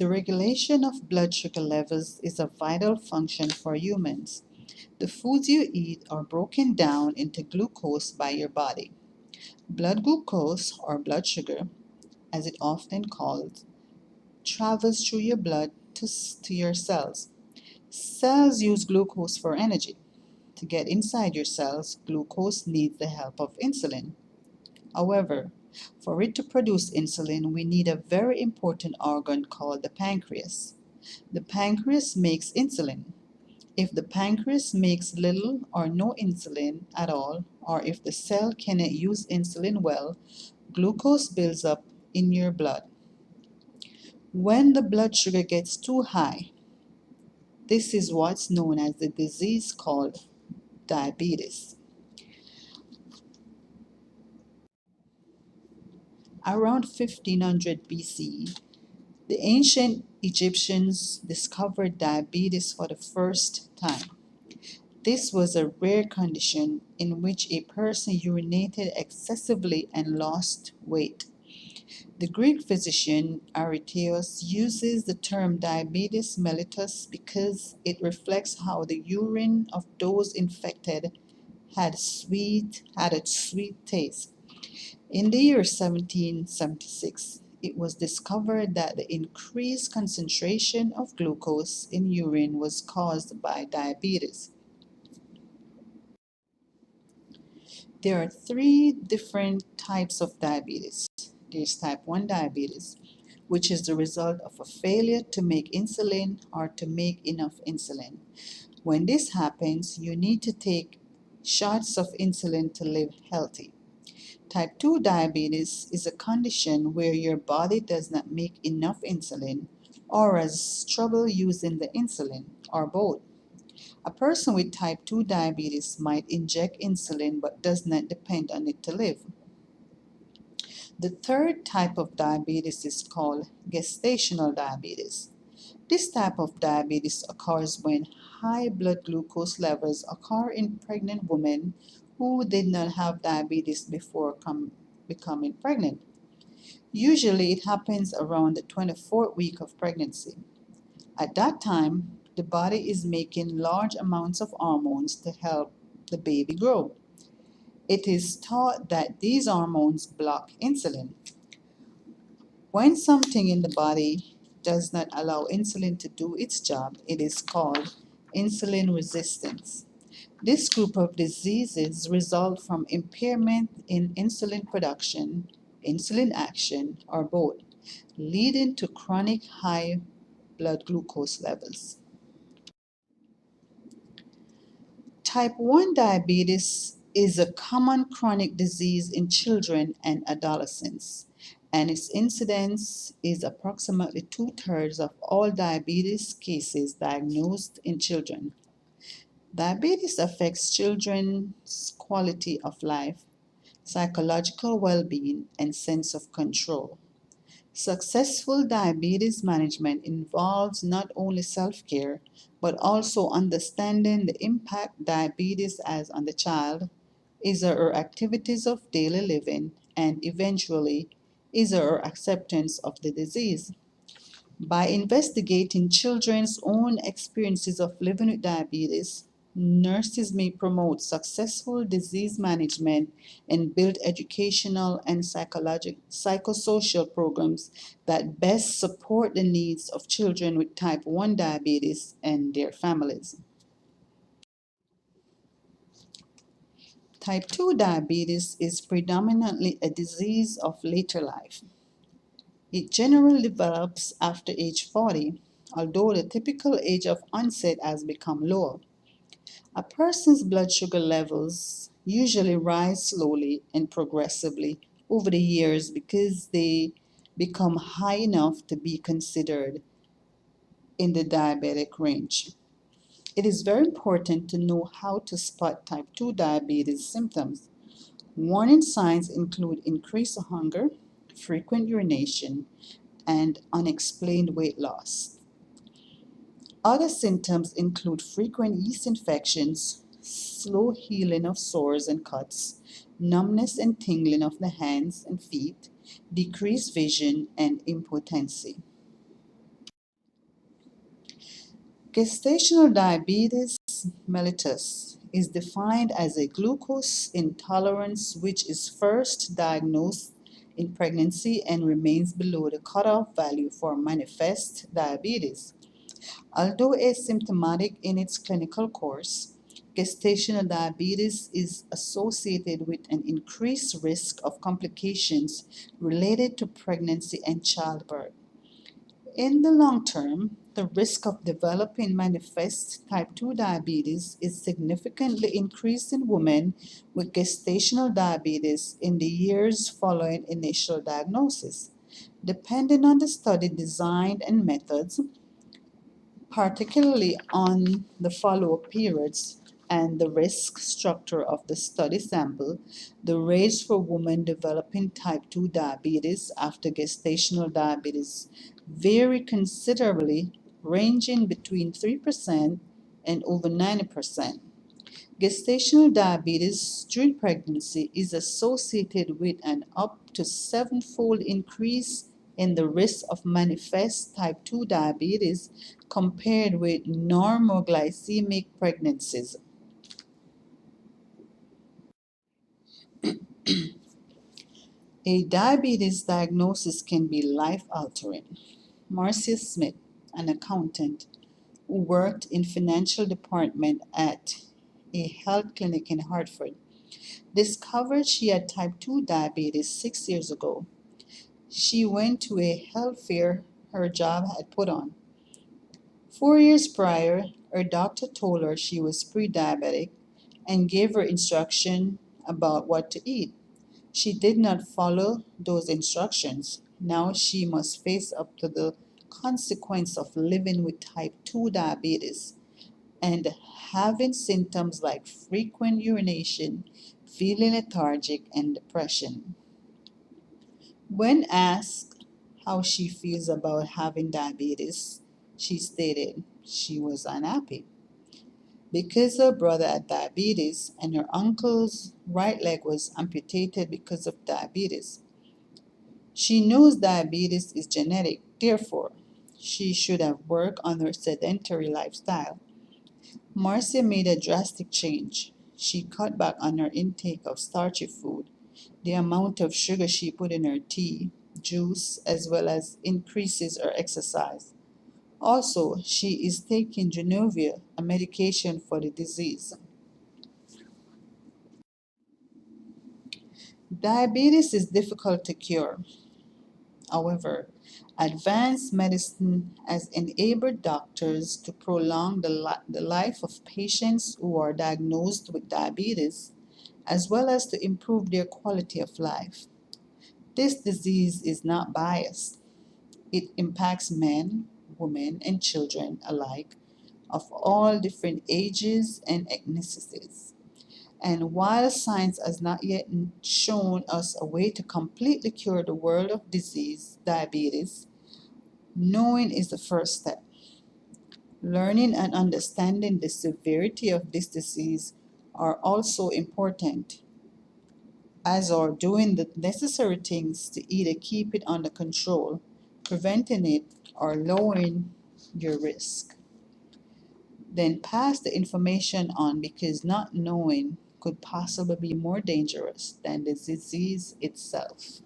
The regulation of blood sugar levels is a vital function for humans. The foods you eat are broken down into glucose by your body. Blood glucose, or blood sugar, as it often called, travels through your blood to your cells. Cells use glucose for energy. To get inside your cells, glucose needs the help of insulin. However, for it to produce insulin, we need a very important organ called the pancreas. The pancreas makes insulin. If the pancreas makes little or no insulin at all, or if the cell cannot use insulin well, glucose builds up in your blood. When the blood sugar gets too high, this is what's known as the disease called diabetes. Around 1500 BC, the ancient Egyptians discovered diabetes for the first time. This was a rare condition in which a person urinated excessively and lost weight. The Greek physician Aretaeus uses the term diabetes mellitus because it reflects how the urine of those infected had a sweet taste. In the year 1776, it was discovered that the increased concentration of glucose in urine was caused by diabetes. There are three different types of diabetes. There's type 1 diabetes, which is the result of a failure to make insulin or to make enough insulin. When this happens, you need to take shots of insulin to live healthy. Type 2 diabetes is a condition where your body does not make enough insulin or has trouble using the insulin, or both. A person with type 2 diabetes might inject insulin but does not depend on it to live. The third type of diabetes is called gestational diabetes. This type of diabetes occurs when high blood glucose levels occur in pregnant women who did not have diabetes before becoming pregnant. Usually it happens around the 24th week of pregnancy. At that time, the body is making large amounts of hormones to help the baby grow. It is thought that these hormones block insulin. When something in the body does not allow insulin to do its job, it is called insulin resistance. This group of diseases result from impairment in insulin production, insulin action, or both, leading to chronic high blood glucose levels. Type 1 diabetes is a common chronic disease in children and adolescents, and its incidence is approximately two-thirds of all diabetes cases diagnosed in children. Diabetes affects children's quality of life, psychological well being, and sense of control. Successful diabetes management involves not only self care, but also understanding the impact diabetes has on the child, his or her activities of daily living, and eventually his or her acceptance of the disease. By investigating children's own experiences of living with diabetes, nurses may promote successful disease management and build educational and psychosocial programs that best support the needs of children with type 1 diabetes and their families. Type 2 diabetes is predominantly a disease of later life. It generally develops after age 40, although the typical age of onset has become lower. A person's blood sugar levels usually rise slowly and progressively over the years because they become high enough to be considered in the diabetic range. It is very important to know how to spot type 2 diabetes symptoms. Warning signs include increased hunger, frequent urination, and unexplained weight loss. Other symptoms include frequent yeast infections, slow healing of sores and cuts, numbness and tingling of the hands and feet, decreased vision, and impotency. Gestational diabetes mellitus is defined as a glucose intolerance which is first diagnosed in pregnancy and remains below the cutoff value for manifest diabetes. Although asymptomatic in its clinical course, gestational diabetes is associated with an increased risk of complications related to pregnancy and childbirth. In the long term, the risk of developing manifest type 2 diabetes is significantly increased in women with gestational diabetes in the years following initial diagnosis. Depending on the study design and methods, particularly on the follow-up periods and the risk structure of the study sample, the rates for women developing type 2 diabetes after gestational diabetes vary considerably, ranging between 3% and over 90%. Gestational diabetes during pregnancy is associated with an up to sevenfold increase in the risk of manifest type 2 diabetes compared with normoglycemic pregnancies. A diabetes diagnosis can be life altering. Marcia Smith, an accountant who worked in financial department at a health clinic in Hartford, discovered she had type 2 diabetes 6 years ago. She went to a health fair her job had put on. 4 years prior, her doctor told her she was pre-diabetic and gave her instruction about what to eat. She did not follow those instructions. Now she must face up to the consequence of living with type 2 diabetes and having symptoms like frequent urination, feeling lethargic, and depression. When asked how she feels about having diabetes, she stated she was unhappy because her brother had diabetes and her uncle's right leg was amputated because of diabetes. She knows diabetes is genetic, therefore, she should have worked on her sedentary lifestyle. Marcia made a drastic change. She cut back on her intake of starchy food, the amount of sugar she put in her tea, juice, as well as increases her exercise. Also, she is taking Genovia, a medication for the disease. Diabetes is difficult to cure. However, advanced medicine has enabled doctors to prolong the life of patients who are diagnosed with diabetes, as well as to improve their quality of life. This disease is not biased. It impacts men, women, and children alike of all different ages and ethnicities. And while science has not yet shown us a way to completely cure the world of diabetes, knowing is the first step. Learning and understanding the severity of this disease are also important, as are doing the necessary things to either keep it under control, preventing it, or lowering your risk. Then pass the information on because not knowing could possibly be more dangerous than the disease itself.